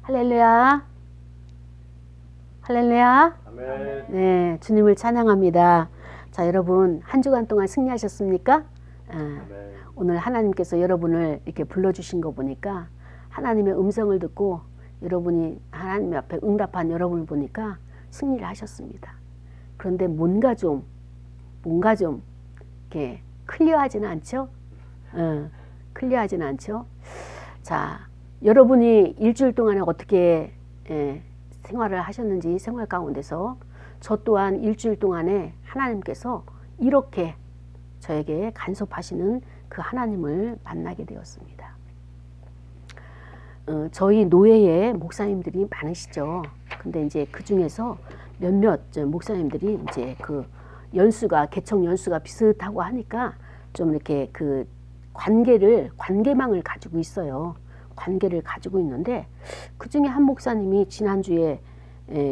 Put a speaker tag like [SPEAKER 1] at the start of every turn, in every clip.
[SPEAKER 1] 할렐루야. 할렐루야.
[SPEAKER 2] 아멘.
[SPEAKER 1] 네, 주님을 찬양합니다. 자, 여러분 한 주간 동안 승리하셨습니까?
[SPEAKER 2] 아멘.
[SPEAKER 1] 오늘 하나님께서 여러분을 이렇게 불러주신 거 보니까 하나님의 음성을 듣고 여러분이 하나님 앞에 응답한 여러분을 보니까 승리를 하셨습니다. 그런데 뭔가 좀 이렇게 클리어하지는 않죠? 클리어하지는 않죠? 자, 여러분이 일주일 동안에 어떻게 생활을 하셨는지 생활 가운데서 저 또한 일주일 동안에 하나님께서 이렇게 저에게 간섭하시는 그 하나님을 만나게 되었습니다. 저희 노예의 목사님들이 많으시죠. 근데 이제 그 중에서 몇몇 목사님들이 이제 그 개청 연수가 비슷하고 하니까 좀 이렇게 그 관계망을 가지고 있어요. 관계를 가지고 있는데 그 중에 한 목사님이 지난주에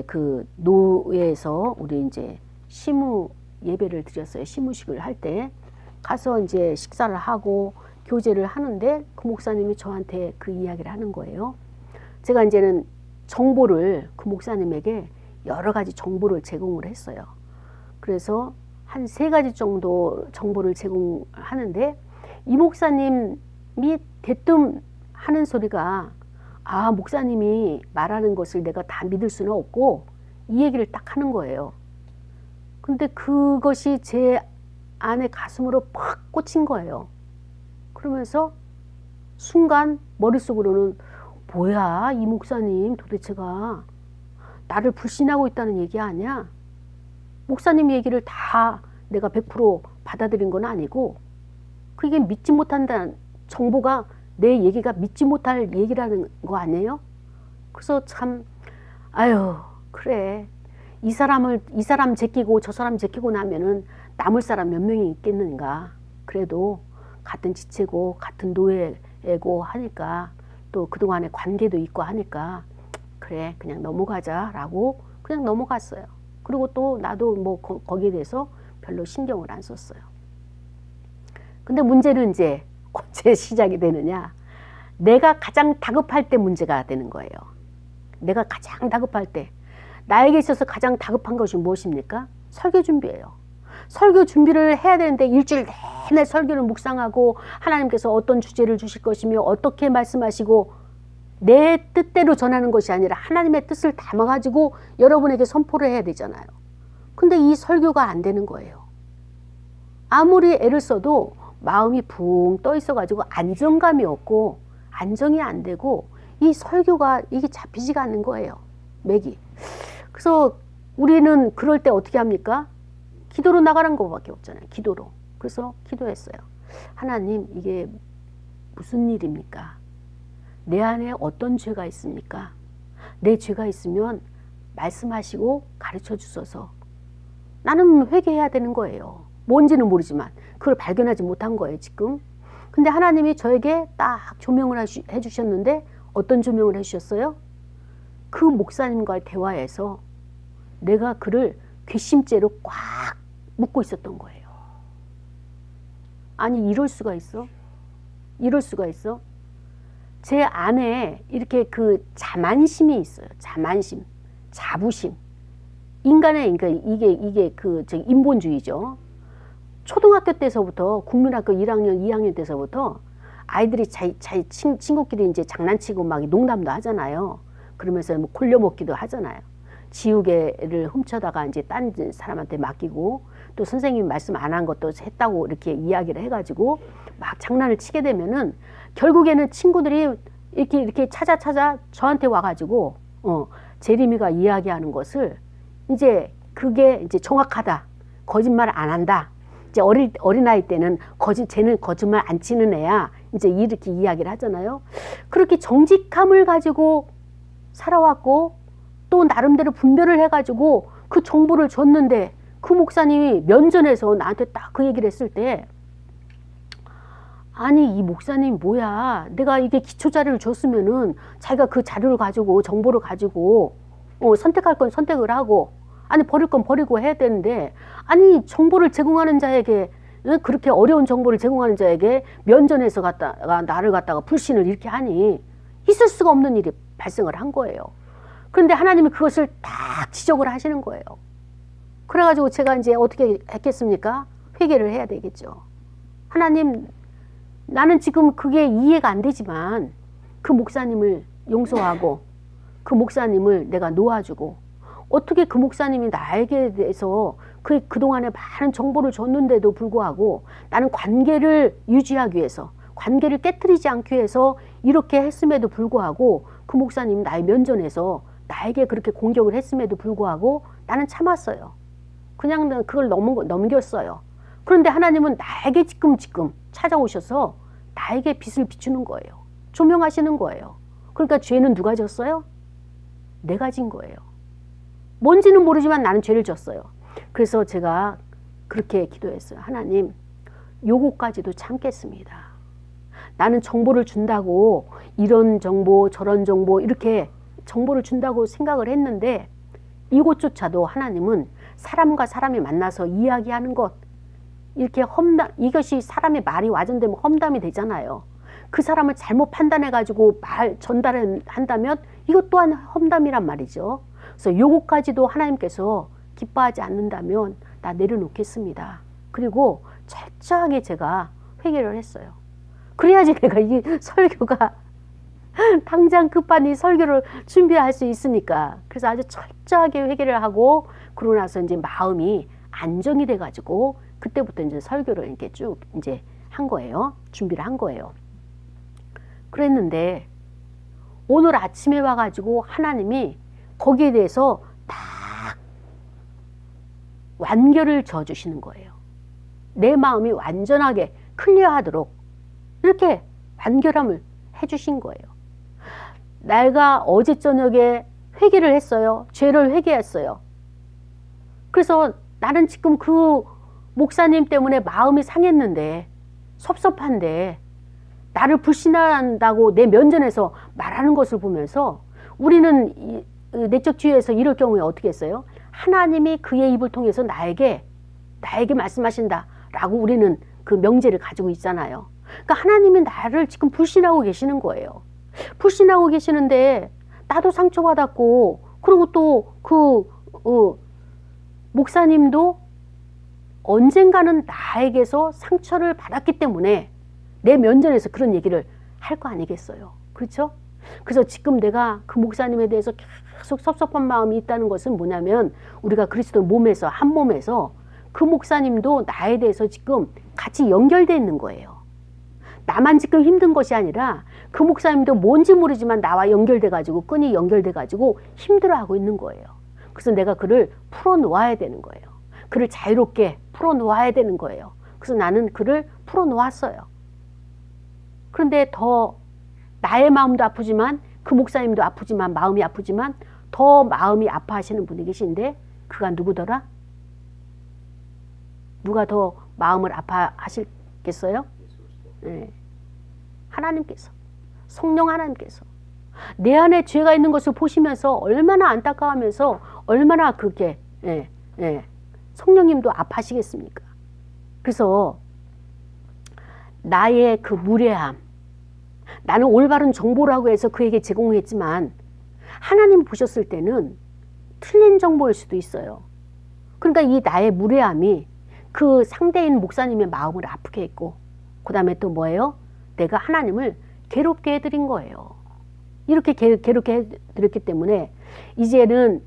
[SPEAKER 1] 그 노예에서 우리 이제 시무 예배를 드렸어요. 시무식을 할 때 가서 이제 식사를 하고 교제를 하는데 그 목사님이 저한테 그 이야기를 하는 거예요. 제가 이제는 정보를 그 목사님에게 여러 가지 정보를 제공을 했어요. 그래서 한 3가지 정도 정보를 제공하는데 이 목사님이 대뜸 하는 소리가 목사님이 말하는 것을 내가 다 믿을 수는 없고 이 얘기를 딱 하는 거예요. 근데 그것이 제 안에 가슴으로 팍 꽂힌 거예요. 그러면서 순간 머릿속으로는 뭐야 이 목사님 도대체가 나를 불신하고 있다는 얘기 아니야? 목사님 얘기를 다 내가 100% 받아들인 건 아니고 그게 믿지 못한다는 정보가 내 얘기가 믿지 못할 얘기라는 거 아니에요? 그래서 참 그래 이 사람 제끼고 저 사람 제끼고 나면은 남을 사람 몇 명이 있겠는가. 그래도 같은 지체고 같은 노예고 하니까 또 그동안의 관계도 있고 하니까 그래 그냥 넘어가자라고 그냥 넘어갔어요. 그리고 또 나도 뭐 거기에 대해서 별로 신경을 안 썼어요. 근데 문제는 이제 언제 시작이 되느냐. 내가 가장 다급할 때 문제가 되는 거예요. 내가 가장 다급할 때 나에게 있어서 가장 다급한 것이 무엇입니까? 설교 준비예요. 설교 준비를 해야 되는데 일주일 내내 설교를 묵상하고 하나님께서 어떤 주제를 주실 것이며 어떻게 말씀하시고 내 뜻대로 전하는 것이 아니라 하나님의 뜻을 담아가지고 여러분에게 선포를 해야 되잖아요. 근데 이 설교가 안 되는 거예요. 아무리 애를 써도 마음이 붕 떠 있어가지고 안정감이 없고 안정이 안 되고 이 설교가 이게 잡히지가 않는 거예요. 맥이. 그래서 우리는 그럴 때 어떻게 합니까? 기도로 나가는 것밖에 없잖아요. 기도로. 그래서 기도했어요. 하나님 이게 무슨 일입니까? 내 안에 어떤 죄가 있습니까? 내 죄가 있으면 말씀하시고 가르쳐 주소서. 나는 회개해야 되는 거예요. 뭔지는 모르지만 그걸 발견하지 못한 거예요 지금. 근데 하나님이 저에게 딱 조명을 해주셨는데 어떤 조명을 해주셨어요? 그 목사님과의 대화에서 내가 그를 괘씸죄로 꽉 묶고 있었던 거예요. 아니 이럴 수가 있어? 이럴 수가 있어? 제 안에 이렇게 그 자만심이 있어요. 자만심, 자부심. 인간의 그러니까 이게 그 인본주의죠. 초등학교 때서부터 국민학교 1학년, 2학년 때서부터 아이들이 자기 친구끼리 이제 장난치고 막 농담도 하잖아요. 그러면서 뭐 골려먹기도 하잖아요. 지우개를 훔쳐다가 이제 딴 사람한테 맡기고 또 선생님이 말씀 안 한 것도 했다고 이렇게 이야기를 해가지고 막 장난을 치게 되면은 결국에는 친구들이 이렇게 찾아 저한테 와가지고 제리미가 이야기하는 것을 이제 그게 이제 정확하다. 거짓말 안 한다. 이제 어린아이 때는 쟤는 거짓말 안 치는 애야. 이제 이렇게 이야기를 하잖아요. 그렇게 정직함을 가지고 살아왔고 또 나름대로 분별을 해가지고 그 정보를 줬는데 그 목사님이 면전에서 나한테 딱 그 얘기를 했을 때 아니 이 목사님 뭐야. 내가 이게 기초 자료를 줬으면은 자기가 그 자료를 가지고 정보를 가지고 선택할 건 선택을 하고 아니 버릴 건 버리고 해야 되는데 아니 정보를 제공하는 자에게 그렇게 어려운 정보를 제공하는 자에게 면전에서 나를 갖다가 불신을 이렇게 하니 있을 수가 없는 일이 발생을 한 거예요. 그런데 하나님이 그것을 딱 지적을 하시는 거예요. 그래가지고 제가 이제 어떻게 했겠습니까? 회개를 해야 되겠죠. 하나님, 나는 지금 그게 이해가 안 되지만 그 목사님을 용서하고 그 목사님을 내가 놓아주고, 어떻게 그 목사님이 나에게 대해서 그동안에 많은 정보를 줬는데도 불구하고 나는 관계를 유지하기 위해서, 관계를 깨뜨리지 않기 위해서 이렇게 했음에도 불구하고 그 목사님 나의 면전에서 나에게 그렇게 공격을 했음에도 불구하고 나는 참았어요. 그냥 그걸 넘겼어요. 그런데 하나님은 나에게 지금 찾아오셔서 나에게 빛을 비추는 거예요. 조명하시는 거예요. 그러니까 죄는 누가 졌어요? 내가 진 거예요. 뭔지는 모르지만 나는 죄를 졌어요. 그래서 제가 그렇게 기도했어요. 하나님, 요거까지도 참겠습니다. 나는 정보를 준다고 이런 정보 저런 정보 이렇게 정보를 준다고 생각을 했는데, 이것조차도 하나님은 사람과 사람이 만나서 이야기하는 것, 이렇게 이것이 사람의 말이 와전되면 험담이 되잖아요. 그 사람을 잘못 판단해가지고 말 전달한다면 이것 또한 험담이란 말이죠. 그래서 요거까지도 하나님께서 기뻐하지 않는다면 나 내려놓겠습니다. 그리고 철저하게 제가 회개를 했어요. 그래야지 내가 이 설교가 당장 급한 이 설교를 준비할 수 있으니까. 그래서 아주 철저하게 회개를 하고, 그러고 나서 이제 마음이 안정이 돼가지고 그때부터 이제 설교를 이렇게 쭉 이제 한 거예요. 준비를 한 거예요. 그랬는데 오늘 아침에 와가지고 하나님이 거기에 대해서 딱 완결을 저어주시는 거예요. 내 마음이 완전하게 클리어하도록 이렇게 완결함을 해주신 거예요. 내가 어제 저녁에 회개를 했어요. 죄를 회개했어요. 그래서 나는 지금 그 목사님 때문에 마음이 상했는데, 섭섭한데, 나를 불신한다고 내 면전에서 말하는 것을 보면서 우리는 내적 지혜에서 이럴 경우에 어떻게 했어요? 하나님이 그의 입을 통해서 나에게 말씀하신다라고 우리는 그 명제를 가지고 있잖아요. 그러니까 하나님이 나를 지금 불신하고 계시는 거예요. 불신하고 계시는데 나도 상처받았고, 그리고 또 목사님도 언젠가는 나에게서 상처를 받았기 때문에 내 면전에서 그런 얘기를 할 거 아니겠어요. 그렇죠? 그래서 지금 내가 그 목사님에 대해서 계속 섭섭한 마음이 있다는 것은 뭐냐면, 우리가 그리스도 몸에서, 한 몸에서 그 목사님도 나에 대해서 지금 같이 연결되어 있는 거예요. 나만 지금 힘든 것이 아니라 그 목사님도 뭔지 모르지만 나와 연결돼가지고, 끈이 연결돼가지고 힘들어하고 있는 거예요. 그래서 내가 그를 풀어놓아야 되는 거예요. 그를 자유롭게 풀어놓아야 되는 거예요. 그래서 나는 그를 풀어놓았어요. 그런데 더 나의 마음도 아프지만 그 목사님도 아프지만, 마음이 아프지만 더 마음이 아파하시는 분이 계신데, 그가 누구더라? 누가 더 마음을 아파하시겠어요? 네. 하나님께서, 성령 하나님께서 내 안에 죄가 있는 것을 보시면서 얼마나 안타까워하면서 얼마나 그렇게 성령님도 아파하시겠습니까? 그래서 나의 그 무례함, 나는 올바른 정보라고 해서 그에게 제공했지만 하나님 보셨을 때는 틀린 정보일 수도 있어요. 그러니까 이 나의 무례함이 그 상대인 목사님의 마음을 아프게 했고, 그 다음에 또 뭐예요? 내가 하나님을 괴롭게 해드린 거예요. 이렇게 괴롭게 해드렸기 때문에 이제는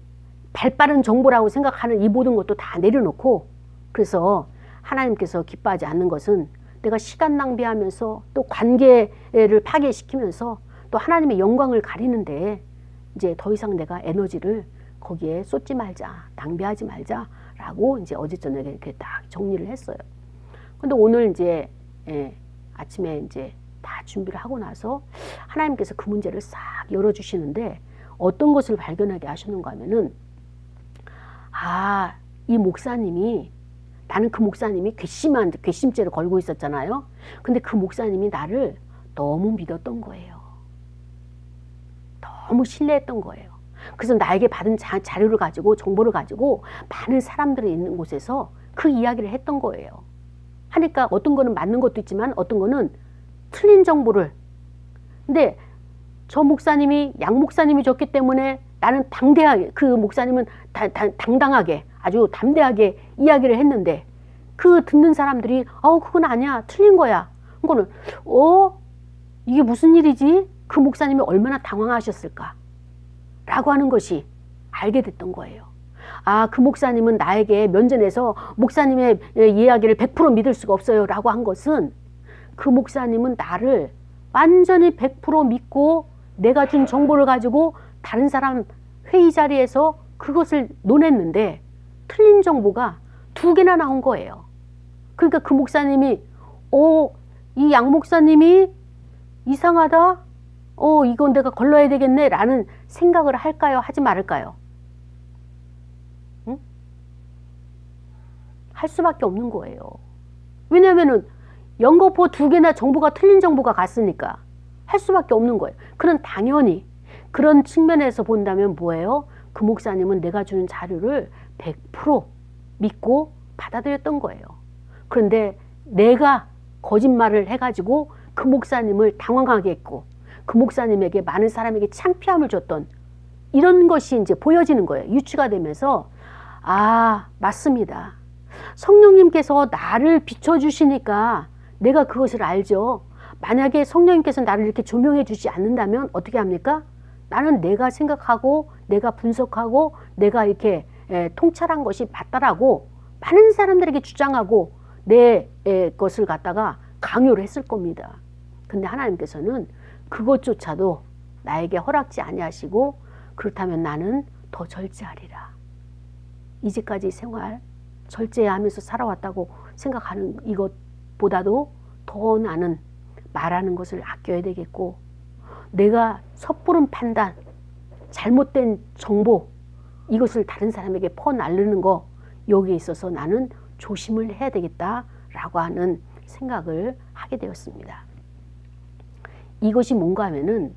[SPEAKER 1] 발빠른 정보라고 생각하는 이 모든 것도 다 내려놓고, 그래서 하나님께서 기뻐하지 않는 것은 내가 시간 낭비하면서 또 관계를 파괴시키면서 또 하나님의 영광을 가리는데 이제 더 이상 내가 에너지를 거기에 쏟지 말자, 낭비하지 말자라고 이제 어제 저녁에 이렇게 딱 정리를 했어요. 근데 오늘 이제 아침에 이제 다 준비를 하고 나서 하나님께서 그 문제를 싹 열어주시는데, 어떤 것을 발견하게 하시는가 하면은, 이 목사님이, 나는 그 목사님이 괘씸죄를 걸고 있었잖아요. 근데 그 목사님이 나를 너무 믿었던 거예요. 너무 신뢰했던 거예요. 그래서 나에게 받은 자료를 가지고, 정보를 가지고 많은 사람들이 있는 곳에서 그 이야기를 했던 거예요. 하니까 어떤 거는 맞는 것도 있지만 어떤 거는 틀린 정보를. 근데 저 목사님이 양 목사님이 줬기 때문에 나는 당대하게 그 목사님은 당당하게 아주 담대하게 이야기를 했는데 그 듣는 사람들이 그건 아니야 틀린 거야. 그거는 이게 무슨 일이지? 그 목사님이 얼마나 당황하셨을까? 라고 하는 것이 알게 됐던 거예요. 그 목사님은 나에게 면전에서 목사님의 이야기를 100% 믿을 수가 없어요 라고 한 것은 그 목사님은 나를 완전히 100% 믿고 내가 준 정보를 가지고 다른 사람 회의 자리에서 그것을 논했는데 틀린 정보가 2개나 나온 거예요. 그러니까 그 목사님이 이 양 목사님이 이상하다? 이건 내가 걸러야 되겠네 라는 생각을 할까요? 하지 말을까요? 응? 할 수밖에 없는 거예요. 왜냐하면은 연거푸 2개나 정보가 틀린 정보가 갔으니까 할 수밖에 없는 거예요. 그런 당연히 그런 측면에서 본다면 뭐예요? 그 목사님은 내가 주는 자료를 100% 믿고 받아들였던 거예요. 그런데 내가 거짓말을 해가지고 그 목사님을 당황하게 했고 그 목사님에게 많은 사람에게 창피함을 줬던 이런 것이 이제 보여지는 거예요. 유추가 되면서 맞습니다. 성령님께서 나를 비춰주시니까 내가 그것을 알죠. 만약에 성령님께서 나를 이렇게 조명해 주지 않는다면 어떻게 합니까? 나는 내가 생각하고 내가 분석하고 내가 이렇게 통찰한 것이 맞다라고 많은 사람들에게 주장하고 내 것을 갖다가 강요를 했을 겁니다. 근데 하나님께서는 그것조차도 나에게 허락지 아니하시고 그렇다면 나는 더 절제하리라. 이제까지 생활 절제하면서 살아왔다고 생각하는 이것보다도 더 나는 말하는 것을 아껴야 되겠고 내가 섣부른 판단, 잘못된 정보 이것을 다른 사람에게 퍼날르는 거 여기에 있어서 나는 조심을 해야 되겠다라고 하는 생각을 하게 되었습니다. 이것이 뭔가 하면은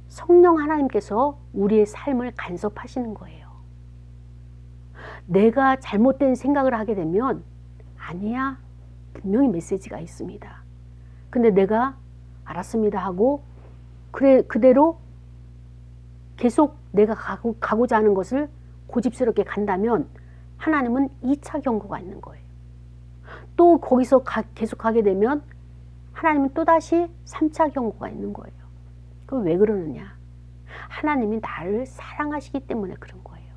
[SPEAKER 1] 성령 하나님께서 우리의 삶을 간섭하시는 거예요. 내가 잘못된 생각을 하게 되면 아니야 분명히 메시지가 있습니다. 근데 내가 알았습니다 하고 그래 그대로 계속 내가 가고자 하는 것을 고집스럽게 간다면 하나님은 2차 경고가 있는 거예요. 또 거기서 계속 가게 되면 하나님은 또다시 3차 경고가 있는 거예요. 그럼 왜 그러느냐? 하나님이 나를 사랑하시기 때문에 그런 거예요.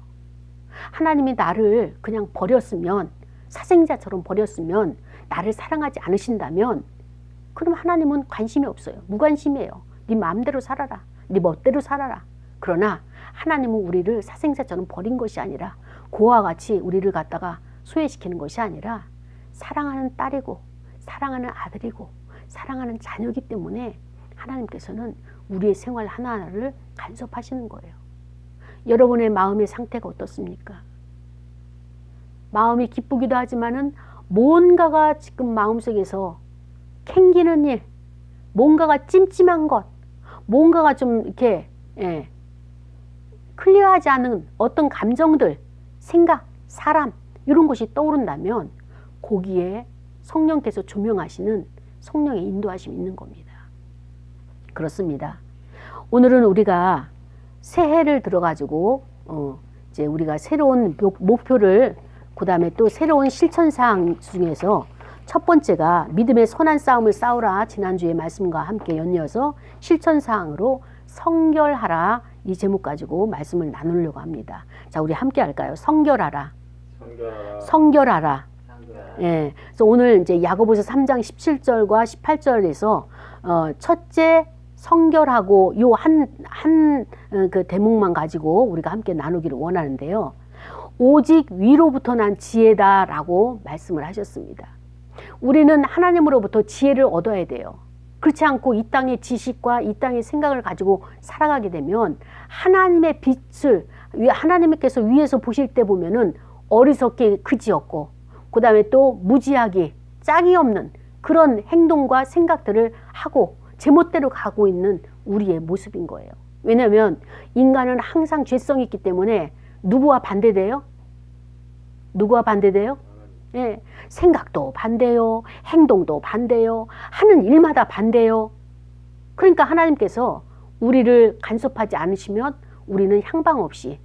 [SPEAKER 1] 하나님이 나를 그냥 버렸으면 사생자처럼 버렸으면 나를 사랑하지 않으신다면 그럼 하나님은 관심이 없어요. 무관심이에요. 네 마음대로 살아라. 네 멋대로 살아라. 그러나 하나님은 우리를 사생자처럼 버린 것이 아니라 그와 같이 우리를 갖다가 소외시키는 것이 아니라 사랑하는 딸이고 사랑하는 아들이고 사랑하는 자녀이기 때문에 하나님께서는 우리의 생활 하나하나를 간섭하시는 거예요. 여러분의 마음의 상태가 어떻습니까? 마음이 기쁘기도 하지만은 뭔가가 지금 마음속에서 캥기는 일, 뭔가가 찜찜한 것, 뭔가가 좀 이렇게 클리어하지 않은 어떤 감정들, 생각, 사람 이런 것이 떠오른다면 거기에 성령께서 조명하시는 성령의 인도하심이 있는 겁니다. 그렇습니다. 오늘은 우리가 새해를 들어가지고 이제 우리가 새로운 목표를 그 다음에 또 새로운 실천사항 중에서 첫 번째가 믿음의 선한 싸움을 싸우라 지난주에 말씀과 함께 연이어서 실천사항으로 성결하라 이 제목 가지고 말씀을 나누려고 합니다. 자, 우리 함께 할까요? 성결하라. 성결하라. 예. 그래서 오늘 이제 야고보서 3장 17절과 18절에서 첫째 성결하고 요 그 대목만 가지고 우리가 함께 나누기를 원하는데요. 오직 위로부터 난 지혜다라고 말씀을 하셨습니다. 우리는 하나님으로부터 지혜를 얻어야 돼요. 그렇지 않고 이 땅의 지식과 이 땅의 생각을 가지고 살아가게 되면 하나님의 빛을 하나님께서 위에서 보실 때 보면은 어리석게 그지없고 그 다음에 또 무지하게 짝이 없는 그런 행동과 생각들을 하고 제멋대로 가고 있는 우리의 모습인 거예요. 왜냐하면 인간은 항상 죄성이 있기 때문에 누구와 반대돼요? 누구와 반대돼요? 예, 생각도 반대요. 행동도 반대요. 하는 일마다 반대요. 그러니까 하나님께서 우리를 간섭하지 않으시면 우리는 향방 없이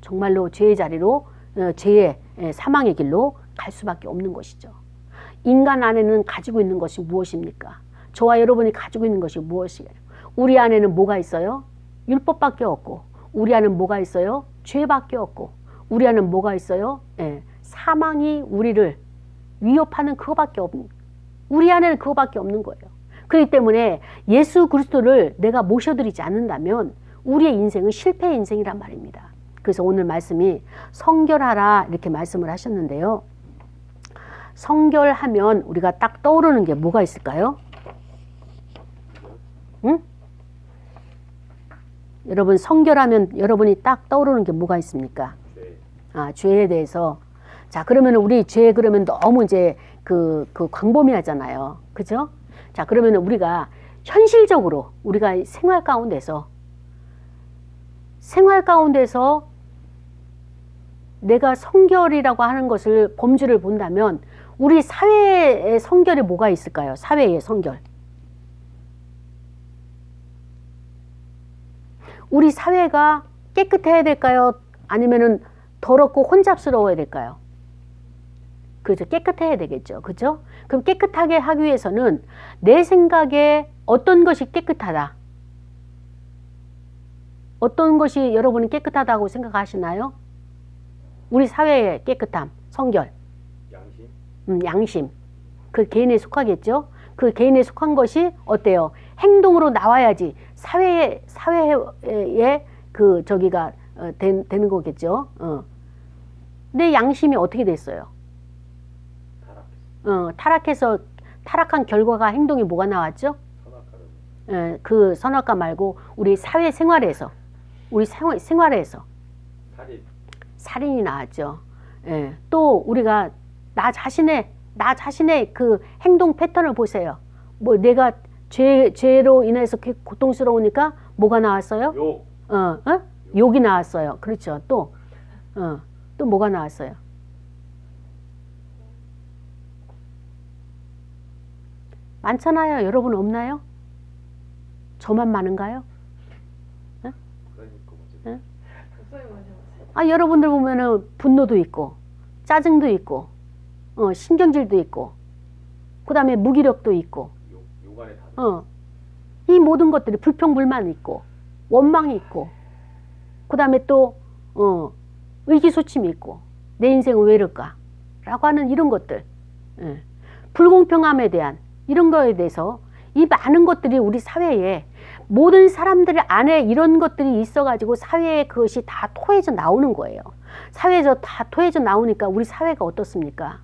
[SPEAKER 1] 정말로 죄의 자리로 죄의 사망의 길로 갈 수밖에 없는 것이죠. 인간 안에는 가지고 있는 것이 무엇입니까? 저와 여러분이 가지고 있는 것이 무엇이에요? 우리 안에는 뭐가 있어요? 율법밖에 없고, 우리 안에는 뭐가 있어요? 죄밖에 없고, 우리 안에는 뭐가 있어요? 사망이 우리를 위협하는 그거밖에 없는, 우리 안에는 그거밖에 없는 거예요. 그렇기 때문에 예수 그리스도를 내가 모셔드리지 않는다면 우리의 인생은 실패의 인생이란 말입니다. 그래서 오늘 말씀이 성결하라 이렇게 말씀을 하셨는데요. 성결하면 우리가 딱 떠오르는 게 뭐가 있을까요? 응? 여러분 성결하면 여러분이 딱 떠오르는 게 뭐가 있습니까? 죄에 대해서. 자, 그러면 우리 죄 그러면 너무 이제 그 광범위하잖아요. 그죠? 자, 그러면 우리가 현실적으로 우리가 생활 가운데서 내가 성결이라고 하는 것을 범주를 본다면 우리 사회의 성결이 뭐가 있을까요? 사회의 성결. 우리 사회가 깨끗해야 될까요? 아니면은 더럽고 혼잡스러워야 될까요? 그렇죠. 깨끗해야 되겠죠. 그죠? 그럼 깨끗하게 하기 위해서는 내 생각에 어떤 것이 깨끗하다? 어떤 것이 여러분은 깨끗하다고 생각하시나요? 우리 사회의 깨끗함, 성결. 양심. 양심. 그 개인에 속하겠죠? 그 개인에 속한 것이 어때요? 행동으로 나와야지 사회에 그 저기가 되는 거겠죠. 내 양심이 어떻게 됐어요? 타락한 결과가 행동이 뭐가 나왔죠? 그 선악과 말고 우리 사회 생활에서 살인이 나왔죠. 또 우리가 나 자신의 그 행동 패턴을 보세요. 뭐 내가 죄로 인해서 고통스러우니까 뭐가 나왔어요? 욕이 나왔어요. 그렇죠. 또 뭐가 나왔어요? 많잖아요. 여러분 없나요? 저만 많은가요? 여러분들 보면은 분노도 있고 짜증도 있고 신경질도 있고 그 다음에 무기력도 있고 이 모든 것들이 불평불만 있고 원망이 있고 그 다음에 또 의기소침이 있고 내 인생은 왜 이럴까 라고 하는 이런 것들, 불공평함에 대한 이런 거에 대해서 이 많은 것들이 우리 사회에 모든 사람들 안에 이런 것들이 있어가지고 사회에 그것이 다 토해져 나오는 거예요. 사회에서 다 토해져 나오니까 우리 사회가 어떻습니까?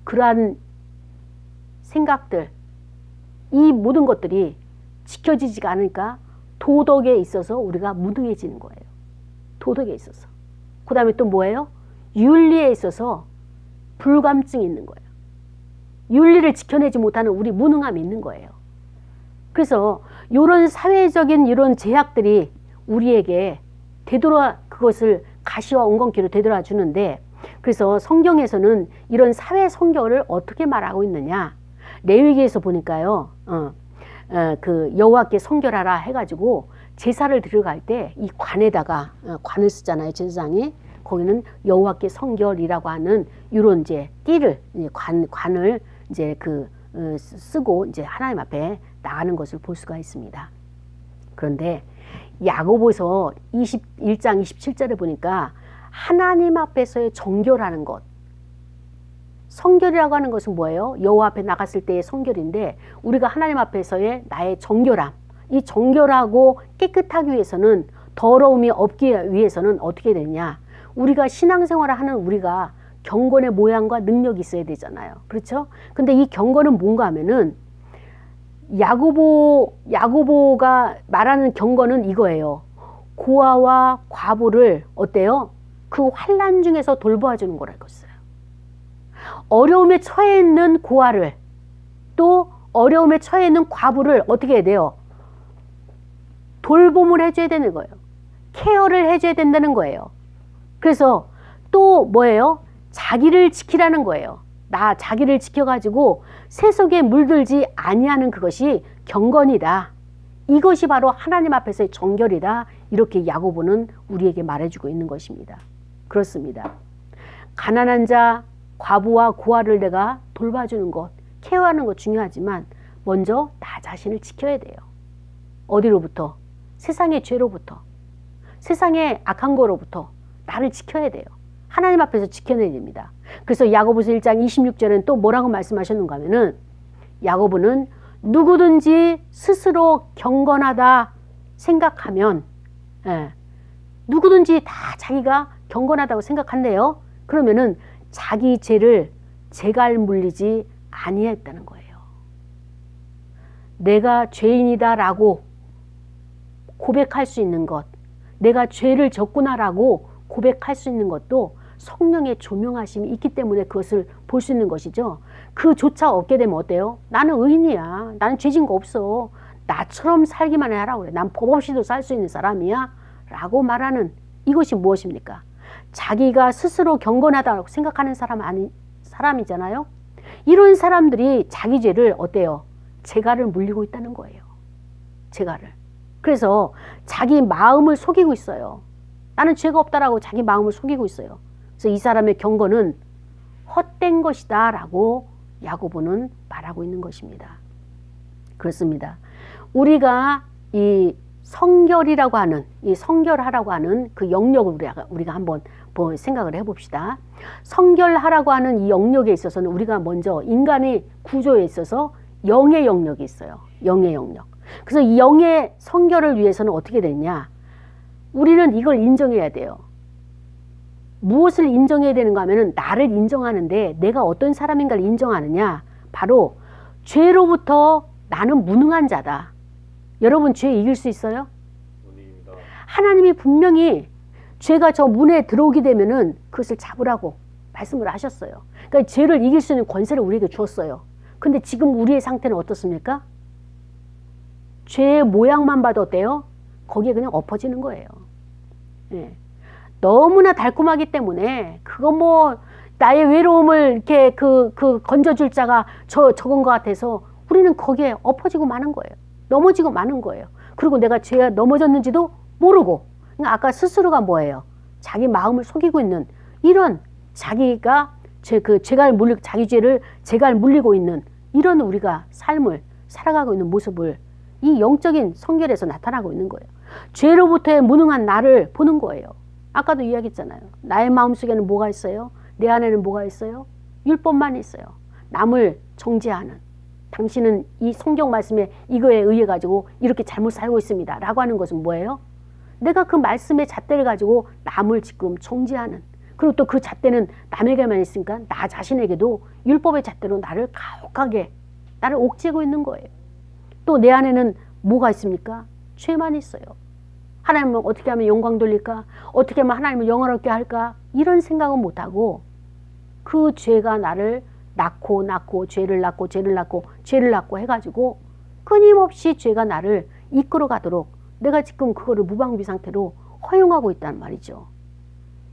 [SPEAKER 1] 그러한 생각들, 이 모든 것들이 지켜지지가 않으니까 도덕에 있어서 우리가 무능해지는 거예요. 도덕에 있어서. 그 다음에 또 뭐예요? 윤리에 있어서 불감증이 있는 거예요. 윤리를 지켜내지 못하는 우리 무능함이 있는 거예요. 그래서 이런 사회적인 이런 제약들이 우리에게 그것을 가시와 엉겅퀴로 되돌아 주는데, 그래서 성경에서는 이런 사회 성결을 어떻게 말하고 있느냐. 레위기에서 보니까요, 그 여호와께 성결하라 해가지고 제사를 드려갈 때 이 관에다가 관을 쓰잖아요. 제사장이. 거기는 여호와께 성결이라고 하는 이런 이제 띠를 관을 이제 쓰고 이제 하나님 앞에 나가는 것을 볼 수가 있습니다. 그런데 야고보서 21장 27절에 보니까 하나님 앞에서의 정결하는 것, 성결이라고 하는 것은 뭐예요? 여호와 앞에 나갔을 때의 성결인데, 우리가 하나님 앞에서의 나의 정결함, 이 정결하고 깨끗하기 위해서는, 더러움이 없기 위해서는 어떻게 되냐? 우리가 신앙생활을 하는 우리가 경건의 모양과 능력이 있어야 되잖아요. 그렇죠? 근데 이 경건은 뭔가 하면은 야고보가 말하는 경건은 이거예요. 고아와 과부를 어때요? 그 환난 중에서 돌보아주는 거라고 했어요. 어려움에 처해 있는 고아를, 또 어려움에 처해 있는 과부를 어떻게 해야 돼요? 돌봄을 해줘야 되는 거예요. 케어를 해줘야 된다는 거예요. 그래서 또 뭐예요? 자기를 지키라는 거예요. 자기를 지켜가지고 세속에 물들지 아니하는 그것이 경건이다. 이것이 바로 하나님 앞에서의 정결이다. 이렇게 야고보는 우리에게 말해주고 있는 것입니다. 그렇습니다. 가난한 자, 과부와 고아를 내가 돌봐주는 것, 케어하는 것 중요하지만 먼저 나 자신을 지켜야 돼요. 어디로부터? 세상의 죄로부터, 세상의 악한 거로부터 나를 지켜야 돼요. 하나님 앞에서 지켜내야 됩니다. 그래서 야고보서 1장 26절에는 또 뭐라고 말씀하셨는가 하면은 야고보는 누구든지 스스로 경건하다 생각하면, 누구든지 다 자기가 경건하다고 생각한대요. 그러면은 자기 죄를 재갈 물리지 아니했다는 거예요. 내가 죄인이다라고 고백할 수 있는 것, 내가 죄를 졌구나라고 고백할 수 있는 것도 성령의 조명하심이 있기 때문에 그것을 볼 수 있는 것이죠. 그조차 없게 되면 어때요? 나는 의인이야. 나는 죄진 거 없어. 나처럼 살기만 하라고 그래. 난 법 없이도 살 수 있는 사람이야. 라고 말하는 이것이 무엇입니까? 자기가 스스로 경건하다고 생각하는 사람이잖아요. 이런 사람들이 자기 죄를 어때요? 재갈을 물리고 있다는 거예요. 재갈을. 그래서 자기 마음을 속이고 있어요. 나는 죄가 없다라고 자기 마음을 속이고 있어요. 그래서 이 사람의 경건은 헛된 것이다 라고 야고보는 말하고 있는 것입니다. 그렇습니다. 우리가 이 성결이라고 하는, 이 성결하라고 하는 그 영역을 우리가 한번 생각을 해봅시다. 성결하라고 하는 이 영역에 있어서는 우리가 먼저 인간의 구조에 있어서 영의 영역이 있어요. 영의 영역. 그래서 이 영의 성결을 위해서는 어떻게 되냐? 우리는 이걸 인정해야 돼요. 무엇을 인정해야 되는가 하면은 나를 인정하는데 내가 어떤 사람인가를 인정하느냐? 바로 죄로부터 나는 무능한 자다. 여러분 죄 이길 수 있어요?
[SPEAKER 2] 아닙니다.
[SPEAKER 1] 하나님이 분명히 죄가 저 문에 들어오게 되면은 그것을 잡으라고 말씀을 하셨어요. 그러니까 죄를 이길 수 있는 권세를 우리에게 주었어요. 근데 지금 우리의 상태는 어떻습니까? 죄의 모양만 봐도 어때요? 거기에 그냥 엎어지는 거예요. 예. 너무나 달콤하기 때문에 그거 뭐 나의 외로움을 이렇게 그 건져줄 자가 적은 것 같아서 우리는 거기에 엎어지고 마는 거예요. 넘어지고 마는 거예요. 그리고 내가 죄가 넘어졌는지도 모르고, 그러니까 아까 스스로가 뭐예요? 자기 마음을 속이고 있는 이런 자기가 자기 죄를 재갈 물리고 있는 이런 우리가 삶을 살아가고 있는 모습을 이 영적인 성결에서 나타나고 있는 거예요. 죄로부터의 무능한 나를 보는 거예요. 아까도 이야기했잖아요. 나의 마음속에는 뭐가 있어요? 내 안에는 뭐가 있어요? 율법만 있어요. 남을 정죄하는. 당신은 이 성경 말씀에 이거에 의해 가지고 이렇게 잘못 살고 있습니다. 라고 하는 것은 뭐예요? 내가 그 말씀의 잣대를 가지고 남을 지금 정죄하는. 그리고 또 그 잣대는 남에게만 있으니까 나 자신에게도 율법의 잣대로 나를 가혹하게, 나를 옥죄고 있는 거예요. 또 내 안에는 뭐가 있습니까? 죄만 있어요. 하나님은 어떻게 하면 영광 돌릴까? 어떻게 하면 하나님을 영화롭게 할까? 이런 생각은 못하고 그 죄가 나를 낳고 죄를 낳고 해가지고 끊임없이 죄가 나를 이끌어 가도록 내가 지금 그거를 무방비 상태로 허용하고 있단 말이죠.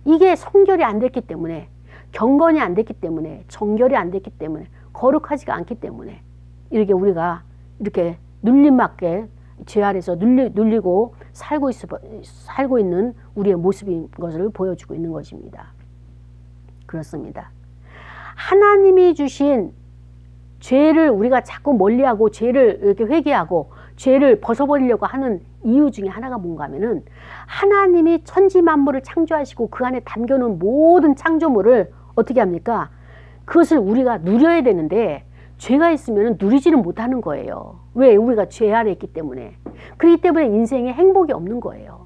[SPEAKER 1] 이게 성결이 안 됐기 때문에, 경건이 안 됐기 때문에, 정결이 안 됐기 때문에, 거룩하지가 않기 때문에 이렇게 우리가 이렇게 눌림맞게 죄 아래서 눌리고 살고 있는 우리의 모습인 것을 보여주고 있는 것입니다. 그렇습니다. 하나님이 주신 죄를 우리가 자꾸 멀리하고 죄를 이렇게 회개하고 죄를 벗어버리려고 하는 이유 중에 하나가 뭔가 하면은 하나님이 천지 만물을 창조하시고 그 안에 담겨놓은 모든 창조물을 어떻게 합니까? 그것을 우리가 누려야 되는데 죄가 있으면 누리지는 못하는 거예요. 왜? 우리가 죄 아래 있기 때문에. 그렇기 때문에 인생에 행복이 없는 거예요.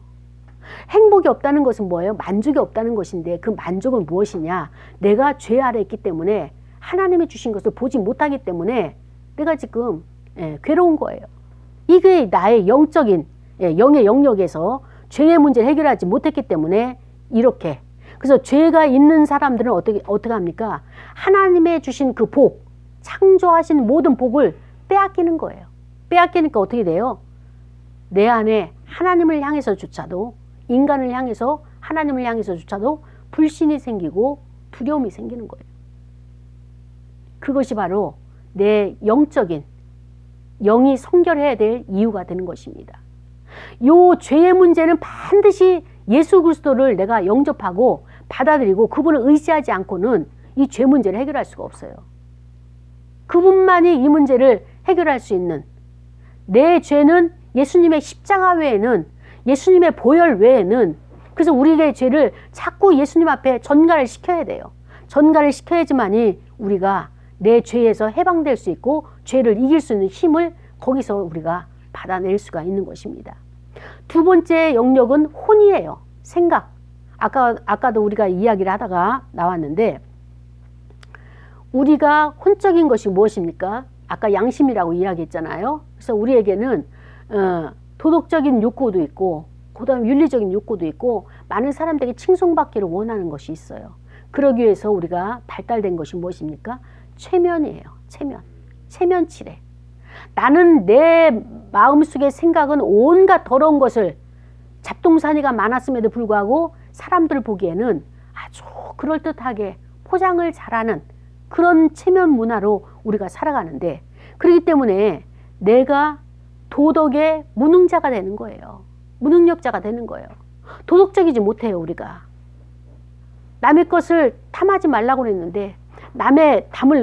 [SPEAKER 1] 행복이 없다는 것은 뭐예요? 만족이 없다는 것인데 그 만족은 무엇이냐? 내가 죄 아래 있기 때문에 하나님이 주신 것을 보지 못하기 때문에 내가 지금 괴로운 거예요. 이게 나의 영적인 영의 영역에서 죄의 문제를 해결하지 못했기 때문에 이렇게. 그래서 죄가 있는 사람들은 어떻게 합니까? 하나님의 주신 그 복, 창조하신 모든 복을 빼앗기는 거예요. 빼앗기니까 어떻게 돼요? 내 안에 하나님을 향해서조차도, 인간을 향해서, 하나님을 향해서조차도 불신이 생기고 두려움이 생기는 거예요. 그것이 바로 내 영적인 영이 성결해야 될 이유가 되는 것입니다. 요 죄의 문제는 반드시 예수 그리스도를 내가 영접하고 받아들이고 그분을 의지하지 않고는 이 죄 문제를 해결할 수가 없어요. 그분만이 이 문제를 해결할 수 있는, 내 죄는 예수님의 십자가 외에는, 예수님의 보혈 외에는, 그래서 우리의 죄를 자꾸 예수님 앞에 전가를 시켜야 돼요. 전가를 시켜야지만이 우리가 내 죄에서 해방될 수 있고 죄를 이길 수 있는 힘을 거기서 우리가 받아낼 수가 있는 것입니다. 두 번째 영역은 혼이에요. 생각. 아까도 우리가 이야기를 하다가 나왔는데, 우리가 혼적인 것이 무엇입니까? 아까 양심이라고 이야기했잖아요. 그래서 우리에게는 도덕적인 욕구도 있고, 그다음에 윤리적인 욕구도 있고, 많은 사람들에게 칭송받기를 원하는 것이 있어요. 그러기 위해서 우리가 발달된 것이 무엇입니까? 체면이에요. 체면치레. 나는 내 마음속의 생각은 온갖 더러운 것을, 잡동사니가 많았음에도 불구하고 사람들 보기에는 아주 그럴듯하게 포장을 잘하는 그런 체면 문화로 우리가 살아가는데, 그렇기 때문에 내가 도덕의 무능자가 되는 거예요. 무능력자가 되는 거예요. 도덕적이지 못해요. 우리가 남의 것을 탐하지 말라고 했는데 남의 담을